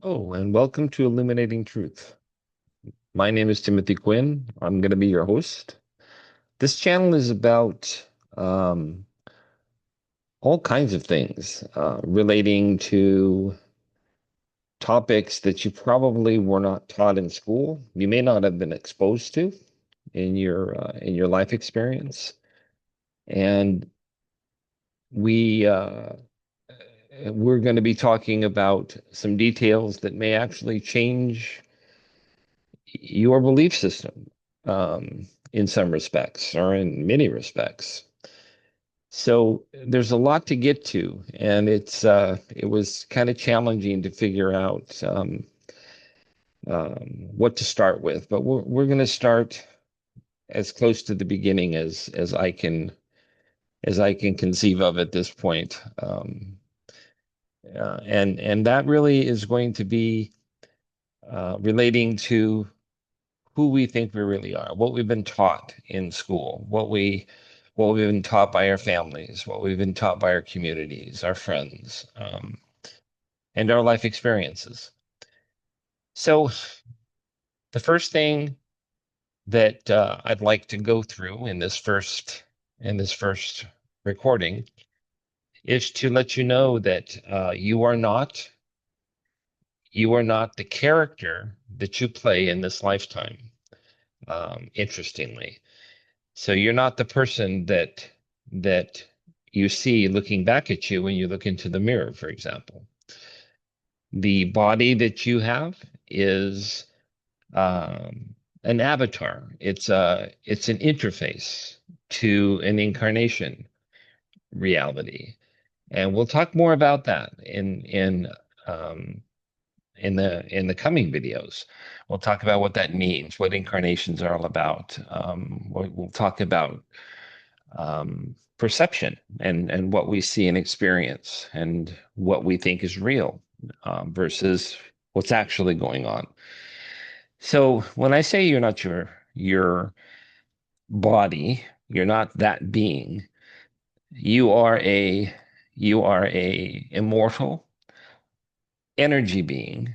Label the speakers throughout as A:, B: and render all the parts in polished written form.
A: Oh, and welcome to Illuminating Truth. My name is Timothy Quinn. I'm going to be your host. This channel is about um, all kinds of things relating to topics that you probably were not taught in school. You may not have been exposed to in your life experience, and we uh, we're going to be talking about some details that may actually change your belief system in some respects or in many respects. So there's a lot to get to, and it was kind of challenging to figure out what to start with. But we're going to start as close to the beginning as I can conceive of at this point. And that really is going to be relating to who we think we really are, what we've been taught in school, what we've been taught by our families, what we've been taught by our communities, our friends, and our life experiences. So the first thing that I'd like to go through in this first recording is to let you know that you are not the character that you play in this lifetime. Interestingly, so you're not the person that you see looking back at you when you look into the mirror, for example. The body that you have is an avatar. It's an interface to an incarnation reality, and we'll talk more about that um, in the coming videos. We'll talk about what that means, what incarnations are all about. We'll talk about perception and what we see and experience and what we think is real versus what's actually going on. So when I say you're not your body, you're not that being. You are a immortal energy being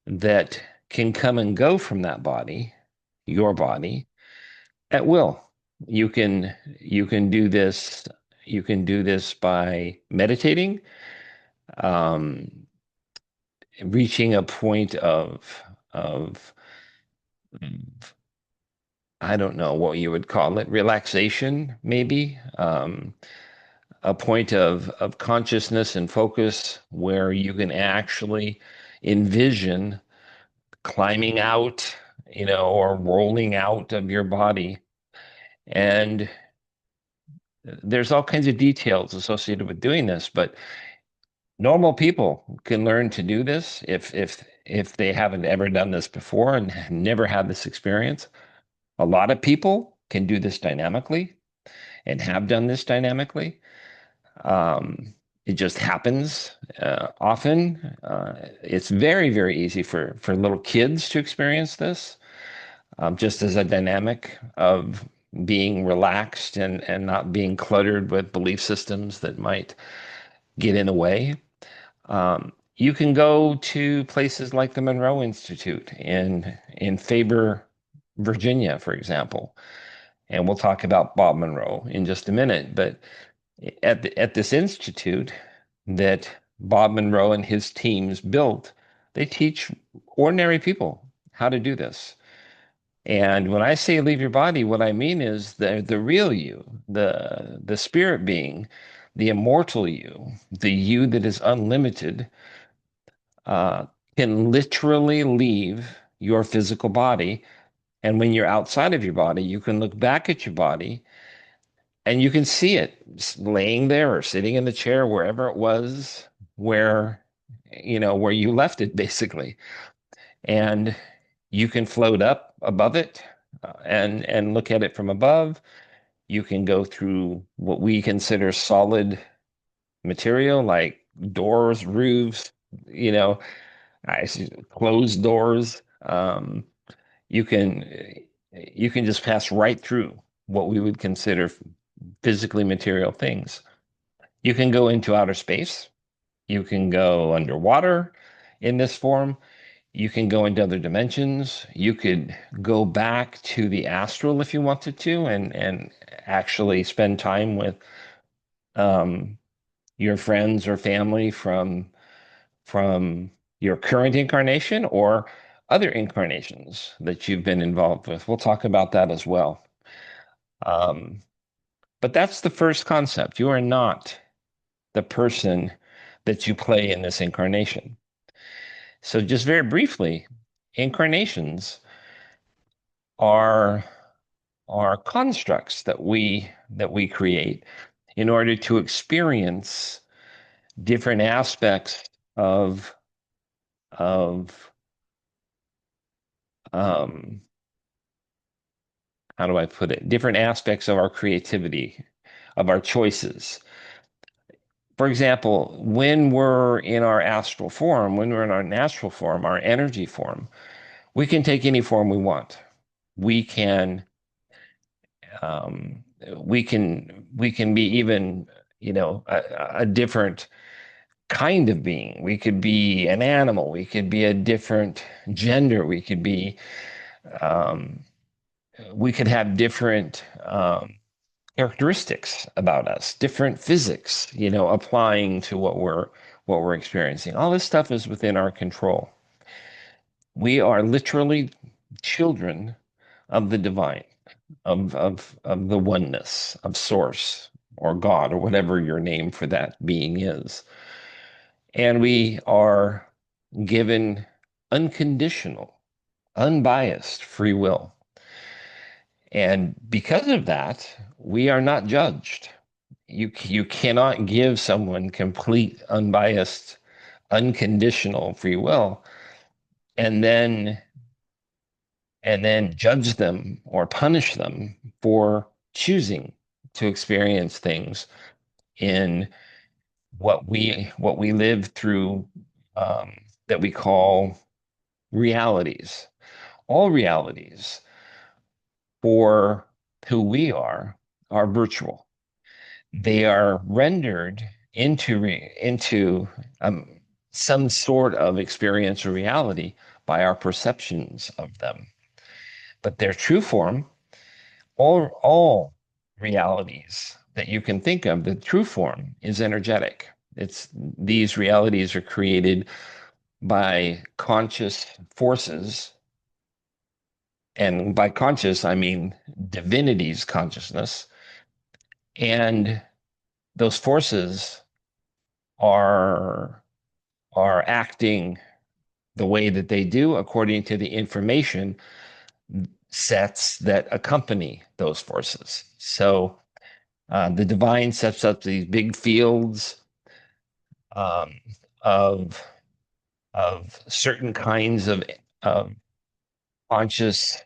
A: that can come and go from that body, your body, at will. You can do this. You can do this by meditating, um, reaching a point of I don't know what you would call it, relaxation, maybe, a point of consciousness and focus where you can actually envision climbing out, or rolling out of your body. And there's all kinds of details associated with doing this, but normal people can learn to do this if they haven't ever done this before and never had this experience. A lot of people can do this dynamically and have done this dynamically. It just happens often. It's very, very easy for little kids to experience this, just as a dynamic of being relaxed and not being cluttered with belief systems that might get in the way. You can go to places like the Monroe Institute in Faber, Virginia, for example, and we'll talk about Bob Monroe in just a minute. But at this institute that Bob Monroe and his teams built, they teach ordinary people how to do this. And when I say leave your body, what I mean is the real you, the spirit being, the immortal you, the you that is unlimited, uh, can literally leave your physical body. And when you're outside of your body, you can look back at your body and you can see it laying there or sitting in the chair, wherever it was, where, where you left it, basically. And you can float up above it and look at it from above. You can go through what we consider solid material like doors, roofs, you know, I see closed doors. You can you can just pass right through what we would consider physically material things. You can go into outer space. You can go underwater. in this form. You can go into other dimensions. You could go back to the astral if you wanted to, and actually spend time with um, your friends or family from your current incarnation or other incarnations that you've been involved with. We'll talk about that as well. Um, but that's the first concept. You are not the person that you play in this incarnation. So, just very briefly, incarnations are are constructs that we create in order to experience different aspects of um, how do I put it? Different aspects of our creativity, of our choices. For example, when we're in our astral form, when we're in our natural form, our energy form, we can take any form we want. We can um, we can be even, a different kind of being. We could be an animal. We could be a different gender. Um, we could have different characteristics about us, different physics, applying to what we're experiencing. All this stuff is within our control. We are literally children of the divine, of the oneness, of source or God or whatever your name for that being is. And we are given unconditional, unbiased free will. And because of that, we are not judged. You cannot give someone complete, unbiased, unconditional free will and then judge them or punish them for choosing to experience things in what we live through, um, that we call realities. All realities for who we are virtual. They are rendered into some sort of experience or reality by our perceptions of them. But their true form, all realities that you can think of, the true form is energetic. It's These realities are created by conscious forces, and by conscious I mean divinity's consciousness, and those forces are are acting the way that they do according to the information sets that accompany those forces. So the divine sets up these big fields um, of certain kinds of conscious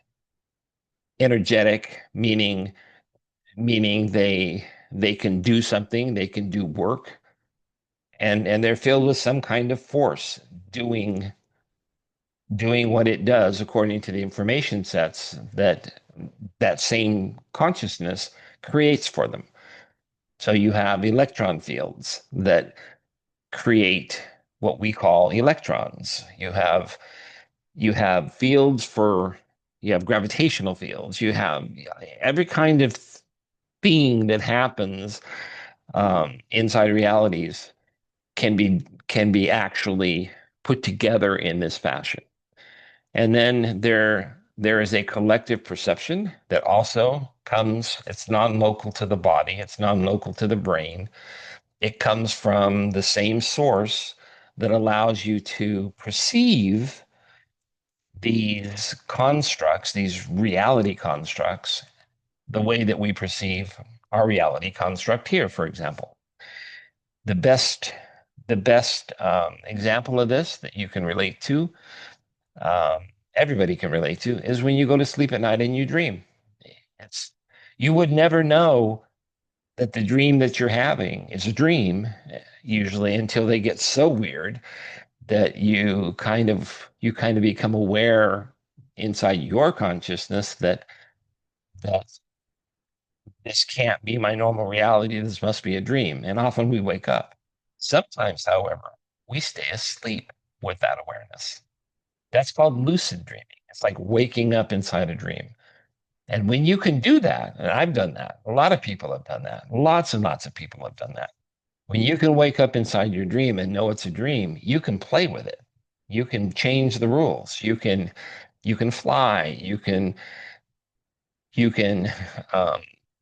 A: energetic, meaning they can do something, they can do work, and they're filled with some kind of force doing what it does according to the information sets that same consciousness creates for them. So you have electron fields that create what we call electrons. You have fields for you have gravitational fields. You have every kind of thing that happens inside realities can be actually put together in this fashion. And then there is a collective perception that also comes, it's non-local to the body, it's non-local to the brain. It comes from the same source that allows you to perceive these constructs, these reality constructs, the way that we perceive our reality construct here, for example. The best example of this that you can relate to, um, everybody can relate to, is when you go to sleep at night and you dream. It's You would never know that the dream that you're having is a dream, usually, until they get so weird that you kind of become aware inside your consciousness that this can't be my normal reality. This must be a dream. And often we wake up. Sometimes, however, we stay asleep. with that awareness. That's called lucid dreaming. It's like waking up inside a dream. And when you can do that, and I've done that, a lot of people have done that, lots and lots of people have done that. When you can wake up inside your dream and know it's a dream, you can play with it. You can change the rules. You can fly. You can um,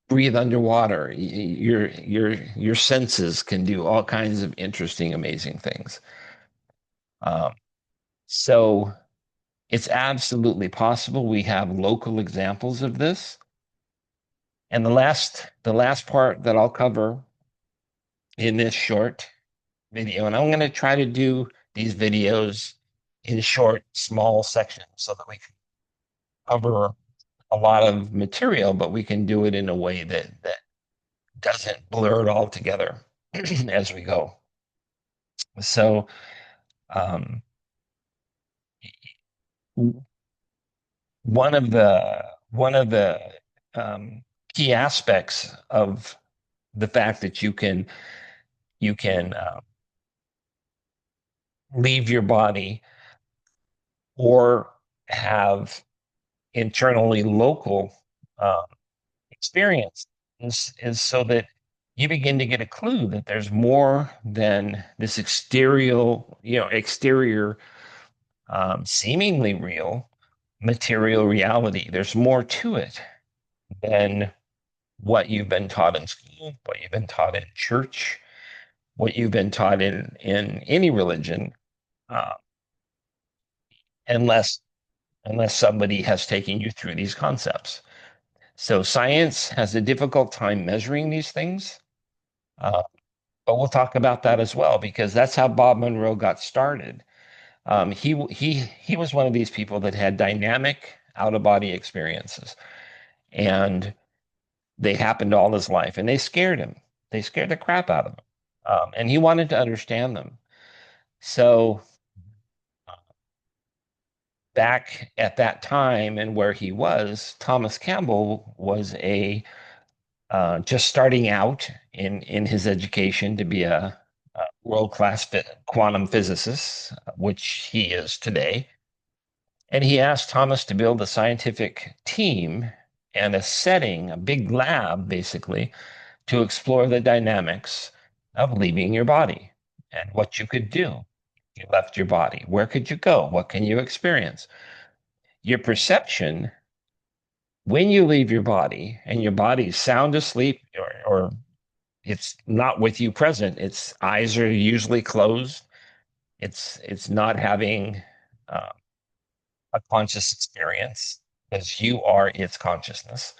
A: breathe underwater. Your senses can do all kinds of interesting, amazing things. Um, so it's absolutely possible. We have local examples of this. And the last part that I'll cover in this short video, and I'm going to try to do these videos in short, small sections so that we can cover a lot of material, but we can do it in a way that doesn't blur it all together as we go. So, um, one of the um, key aspects of the fact that you can leave your body or have internally local uh, experience is so that you begin to get a clue that there's more than this exterior, seemingly real material reality. There's more to it than what you've been taught in school, what you've been taught in church, what you've been taught in any religion, uh, unless somebody has taken you through these concepts. So science has a difficult time measuring these things, uh, but we'll talk about that as well because that's how Bob Monroe got started. He was one of these people that had dynamic out of body experiences, and they happened all his life, and they scared him. They scared the crap out of him, and he wanted to understand them. So back at that time and where he was, Thomas Campbell was a just starting out in his education to be a world-class quantum physicist, which he is today. And he asked Thomas to build a scientific team and a setting, a big lab, basically, to explore the dynamics of leaving your body and what you could do. You left your body. Where could you go? What can you experience? Your perception when you leave your body and your body's sound asleep or it's not with you present, its eyes are usually closed. It's not having uh, a conscious experience because you are its consciousness.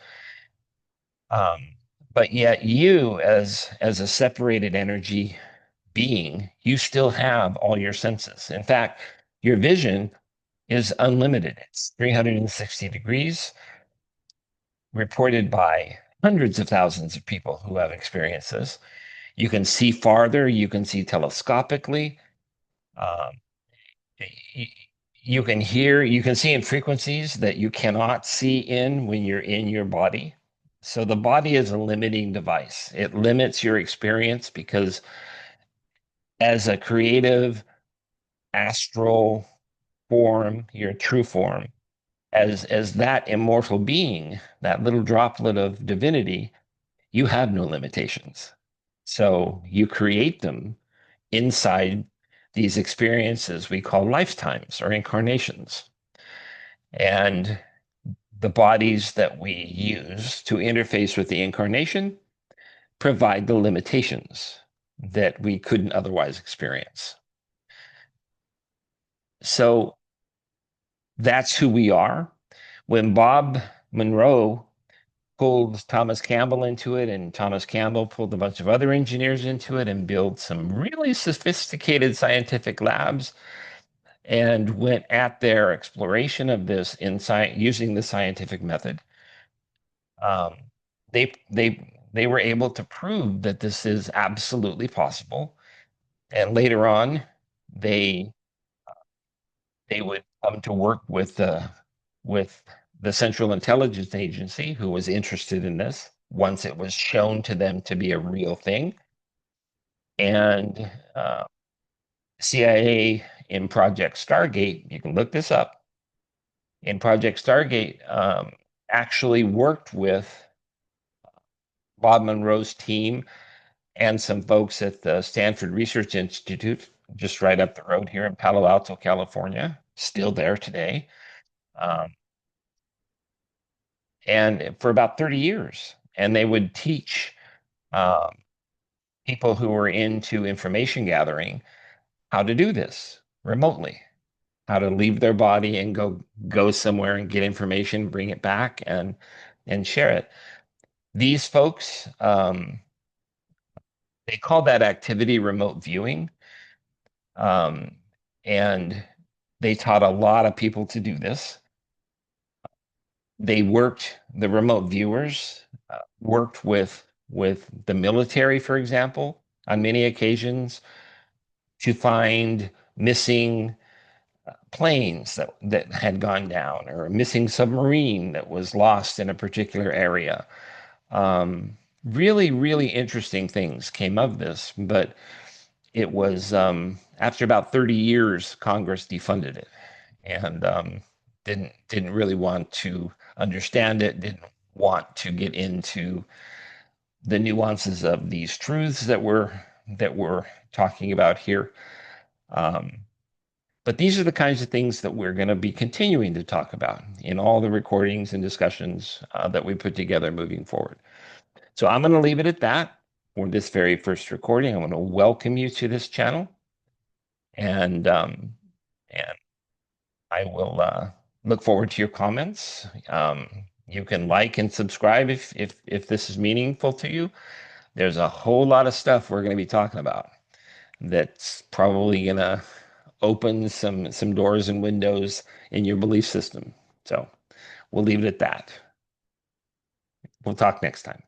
A: Um, but yet you as a separated energy being, you still have all your senses. In fact, your vision is unlimited. It's 360 degrees, reported by hundreds of thousands of people who have experienced this. You can see farther, you can see telescopically. Um, you can hear, you can see in frequencies that you cannot see in when you're in your body. So the body is a limiting device. It limits your experience because as a creative astral form, your true form, as that immortal being, that little droplet of divinity, you have no limitations. So you create them inside these experiences we call lifetimes or incarnations. And the bodies that we use to interface with the incarnation provide the limitations that we couldn't otherwise experience. So that's who we are. When Bob Monroe pulled Thomas Campbell into it, and Thomas Campbell pulled a bunch of other engineers into it and built some really sophisticated scientific labs and went at their exploration of this insight using the scientific method. Um, they were able to prove that this is absolutely possible, and later on, they they would come to work with the Central Intelligence Agency, who was interested in this once it was shown to them to be a real thing, and CIA in Project Stargate, you can look this up, in Project Stargate, actually worked with Bob Monroe's team and some folks at the Stanford Research Institute, just right up the road here in Palo Alto, California, still there today. Um, and for about 30 years. And they would teach um, people who were into information gathering how to do this remotely, how to leave their body and go somewhere and get information, bring it back and share it. These folks, they call that activity remote viewing. Um, and they taught a lot of people to do this. They worked, the remote viewers worked with the military, for example, on many occasions to find missing planes that had gone down or a missing submarine that was lost in a particular area. Really, really interesting things came of this, but it was after about 30 years, Congress defunded it and didn't really want to understand it, didn't want to get into the nuances of these truths that we're talking about here. Um, but these are the kinds of things that we're going to be continuing to talk about in all the recordings and discussions that we put together moving forward. So I'm going to leave it at that for this very first recording. I want to welcome you to this channel, and I will look forward to your comments. You can like and subscribe if this is meaningful to you. There's a whole lot of stuff we're going to be talking about that's probably going to open some doors and windows in your belief system. So we'll leave it at that. We'll talk next time.